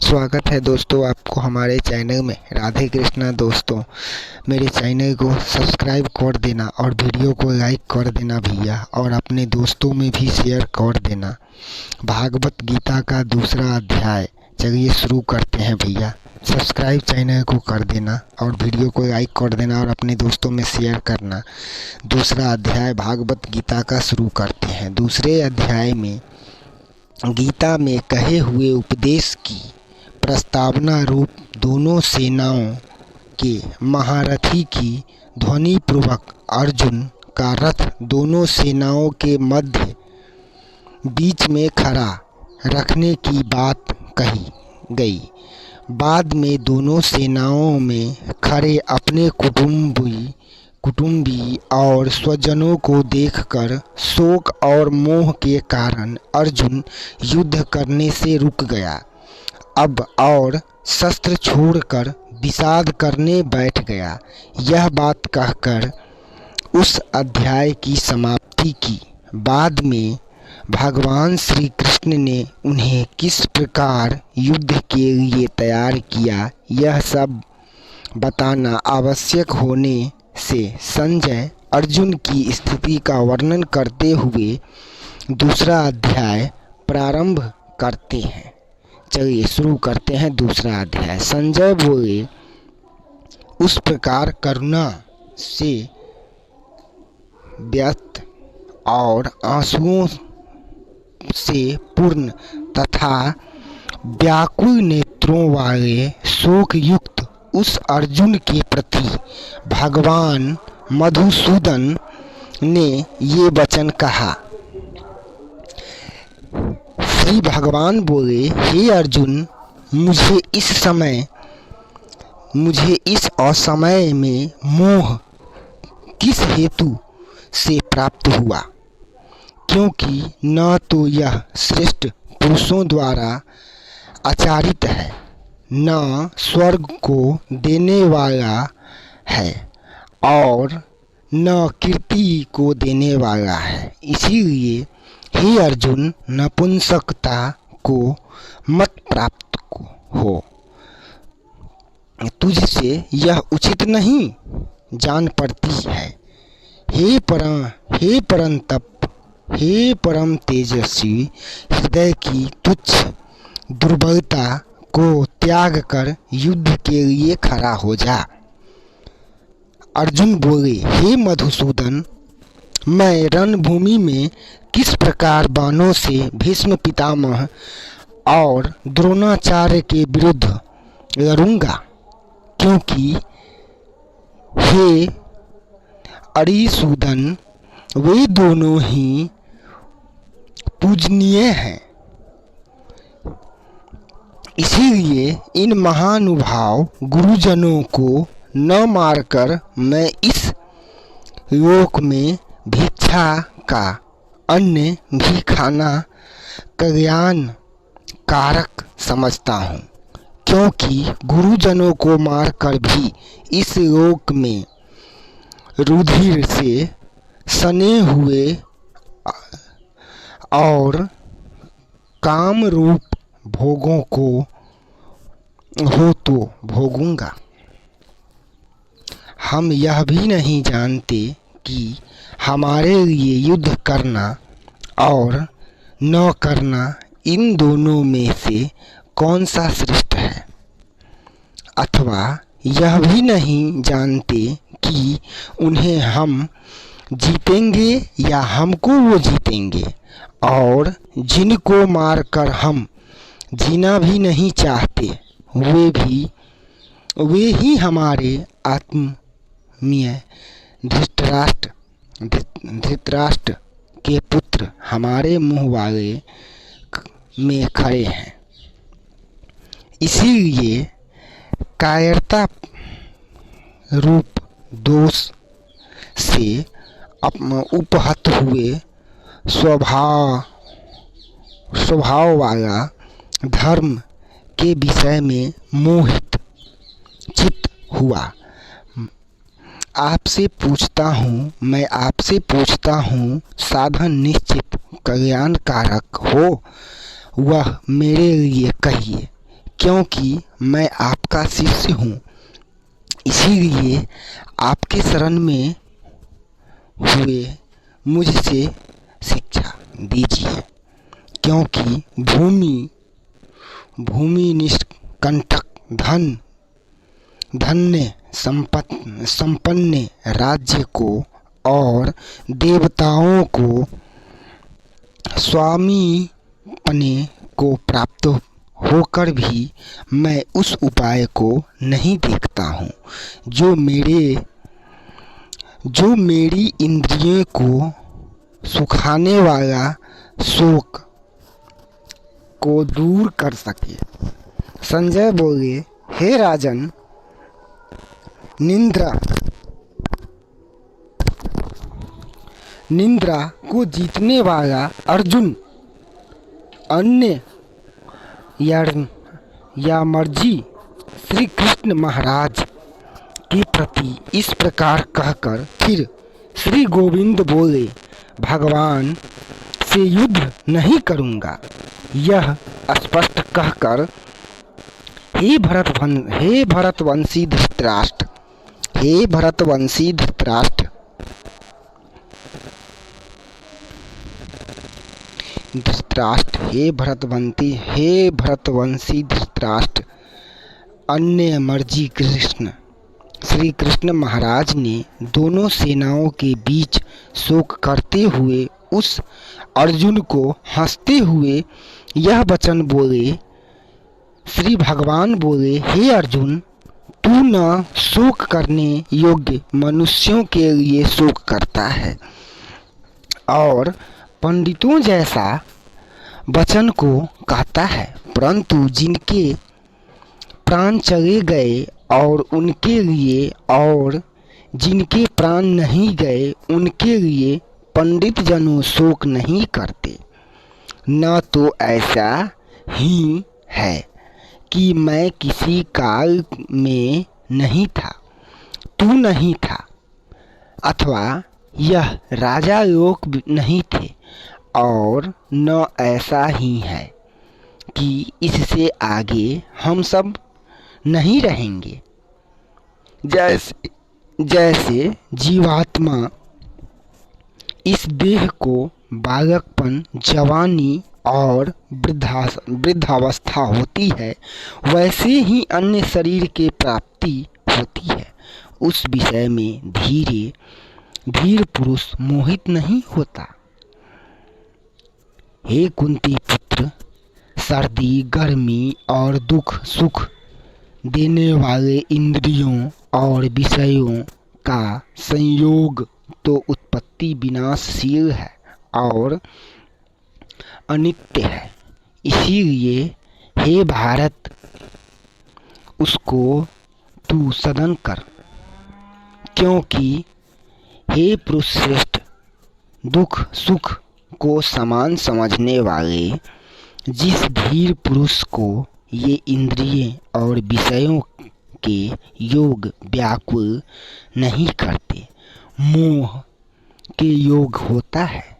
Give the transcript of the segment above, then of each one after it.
स्वागत है दोस्तों आपको हमारे चैनल में। राधे कृष्णा दोस्तों, मेरे चैनल को सब्सक्राइब कर देना और वीडियो को लाइक कर देना भैया, और अपने दोस्तों में भी शेयर कर देना। भागवत गीता का दूसरा अध्याय, चलिए शुरू करते हैं भैया। सब्सक्राइब चैनल को कर देना और वीडियो को लाइक कर देना और अपने दोस्तों में शेयर करना। दूसरा अध्याय भागवत गीता का शुरू करते हैं। दूसरे अध्याय में गीता में कहे हुए उपदेश की प्रस्तावना रूप दोनों सेनाओं के महारथी की ध्वनि पूर्वक अर्जुन का रथ दोनों सेनाओं के मध्य बीच में खड़ा रखने की बात कही गई। बाद में दोनों सेनाओं में खड़े अपने कुटुंबी और स्वजनों को देखकर शोक और मोह के कारण अर्जुन युद्ध करने से रुक गया अब और शस्त्र छोड़कर विषाद करने बैठ गया। यह बात कहकर उस अध्याय की समाप्ति की। बाद में भगवान श्री कृष्ण ने उन्हें किस प्रकार युद्ध के लिए तैयार किया, यह सब बताना आवश्यक होने से संजय अर्जुन की स्थिति का वर्णन करते हुए दूसरा अध्याय प्रारंभ करते हैं। चलिए शुरू करते हैं दूसरा अध्याय। संजय बोले, उस प्रकार करुणा से व्यक्त और आंसुओं से पूर्ण तथा व्याकुल नेत्रों वाले शोक युक्त उस अर्जुन के प्रति भगवान मधुसूदन ने ये वचन कहा। श्री भगवान बोले, हे अर्जुन, मुझे इस असमय में मोह किस हेतु से प्राप्त हुआ, क्योंकि न तो यह श्रेष्ठ पुरुषों द्वारा आचरित है, न स्वर्ग को देने वाला है और न कीर्ति को देने वाला है। इसीलिए हे अर्जुन, नपुंसकता को मत प्राप्त हो। तुझसे यह उचित नहीं जान पड़ती है। हे परम तेजस्वी, हृदय की तुच्छ दुर्बलता को त्याग कर युद्ध के लिए खड़ा हो जा। अर्जुन बोले, हे मधुसूदन, मैं रणभूमि में किस प्रकार बाणों से भीष्म पितामह और द्रोणाचार्य के विरुद्ध लड़ूंगा, क्योंकि हे अरिसूदन, वे दोनों ही पूजनीय हैं। इसीलिए इन महानुभाव गुरुजनों को न मारकर मैं इस लोक में भिक्षा का अन्न भी खाना कल्याण कारक समझता हूँ, क्योंकि गुरुजनों को मारकर भी इस लोक में रुधिर से सने हुए और काम रूप भोगों को हो तो भोगूंगा। हम यह भी नहीं जानते कि हमारे लिए युद्ध करना और न करना इन दोनों में से कौन सा श्रेष्ठ है, अथवा यह भी नहीं जानते कि उन्हें हम जीतेंगे या हमको वो जीतेंगे, और जिनको मारकर हम जीना भी नहीं चाहते वे ही हमारे आत्मीय धृतराष्ट्र के पुत्र हमारे मुँह वाले में खड़े हैं। इसीलिए कायरता रूप दोष से उपहत हुए स्वभाव वाला धर्म के विषय में मोहित चित्त हुआ। मैं आपसे पूछता हूँ, साधन निश्चित कल्याणकारक हो वह मेरे लिए कहिए, क्योंकि मैं आपका शिष्य हूँ, इसीलिए आपके शरण में हुए मुझसे शिक्षा दीजिए। क्योंकि भूमि निष्कंटक धन्य संपन्न राज्य को और देवताओं को स्वामीपने को प्राप्त होकर भी मैं उस उपाय को नहीं देखता हूँ जो मेरी इंद्रियों को सुखाने वाला शोक को दूर कर सके। संजय बोले, हे राजन, निंद्रा को जीतने वाला अर्जुन अन्य यामर्जी श्री कृष्ण महाराज के प्रति इस प्रकार कहकर फिर श्री गोविंद बोले, भगवान से युद्ध नहीं करूँगा। यह स्पष्ट कहकर हे भरतवंशी धृतराष्ट्र, हे भरतवंशी धृतराष्ट्र, अन्य मर्जी श्री कृष्ण महाराज ने दोनों सेनाओं के बीच शोक करते हुए उस अर्जुन को हंसते हुए यह वचन बोले। श्री भगवान बोले, हे अर्जुन, तू न शोक करने योग्य मनुष्यों के लिए शोक करता है और पंडितों जैसा वचन को कहता है, परंतु जिनके प्राण चले गए और जिनके प्राण नहीं गए उनके लिए पंडित जनों शोक नहीं करते। न तो ऐसा ही है कि मैं किसी काल में नहीं था, तू नहीं था, अथवा यह राजा लोग नहीं थे, और न ऐसा ही है कि इससे आगे हम सब नहीं रहेंगे। जैसे जीवात्मा इस देह को बालकपन, जवानी और वृद्धावस्था होती है, वैसे ही अन्य शरीर की प्राप्ति होती है। उस विषय में धीर पुरुष मोहित नहीं होता। हे कुंती पुत्र, सर्दी, गर्मी और दुख सुख देने वाले इंद्रियों और विषयों का संयोग तो उत्पत्ति विनाशशील है और अनित्य है। इसीलिए हे भारत, उसको तू सदन कर। क्योंकि हे पुरुष श्रेष्ठ, दुख सुख को समान समझने वाले जिस धीर पुरुष को ये इंद्रिय और विषयों के योग व्याकुल नहीं करते, मोह के योग होता है।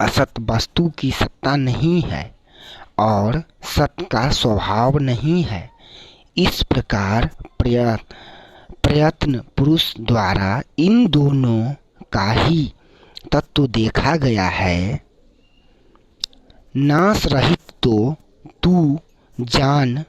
असत वस्तु की सत्ता नहीं है और सत का स्वभाव नहीं है। इस प्रकार प्रयत्न पुरुष द्वारा इन दोनों का ही तत्व देखा गया है। नाश रहित तो तू जान,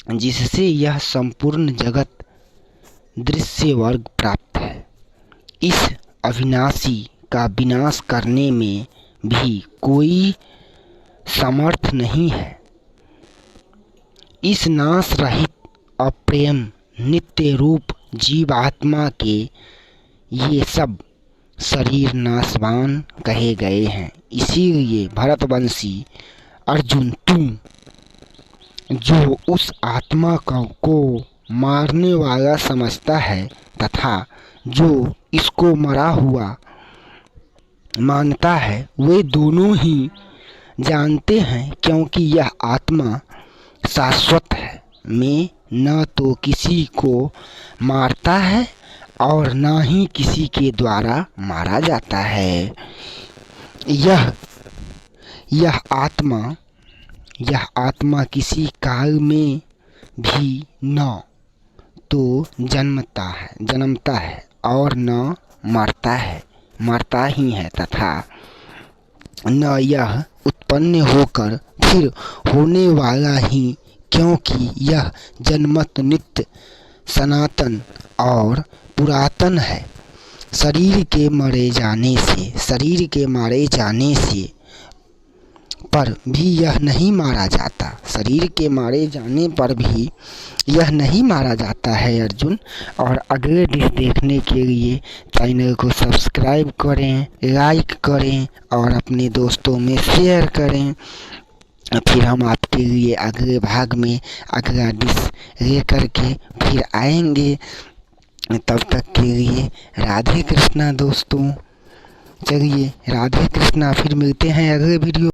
जिससे यह संपूर्ण जगत दृश्य वर्ग प्राप्त है। इस अविनाशी का विनाश करने में भी कोई समर्थ नहीं है। इस नाश रहित अप्रेम नित्य रूप जीवात्मा के ये सब शरीर नाशवान कहे गए हैं। इसीलिए भरतवंशी अर्जुन, तू जो उस आत्मा को मारने वाला समझता है तथा जो इसको मरा हुआ मानता है, वे दोनों ही जानते हैं, क्योंकि यह आत्मा शाश्वत है। मैं न तो किसी को मारता है और न ही किसी के द्वारा मारा जाता है। यह आत्मा किसी काल में भी न तो जन्मता है और न मरता ही है, तथा न यह उत्पन्न होकर फिर होने वाला ही, क्योंकि यह जन्मत नित्य सनातन और पुरातन है। शरीर के मारे जाने पर भी यह नहीं मारा जाता। शरीर के मारे जाने पर भी यह नहीं मारा जाता है अर्जुन। और अगले डिश देखने के लिए चैनल को सब्सक्राइब करें, लाइक करें और अपने दोस्तों में शेयर करें। फिर हम आपके लिए अगले भाग में अगला डिश लेकर के फिर आएंगे। तब तक के लिए राधे कृष्णा दोस्तों। चलिए राधे कृष्णा, फिर मिलते हैं अगले वीडियो।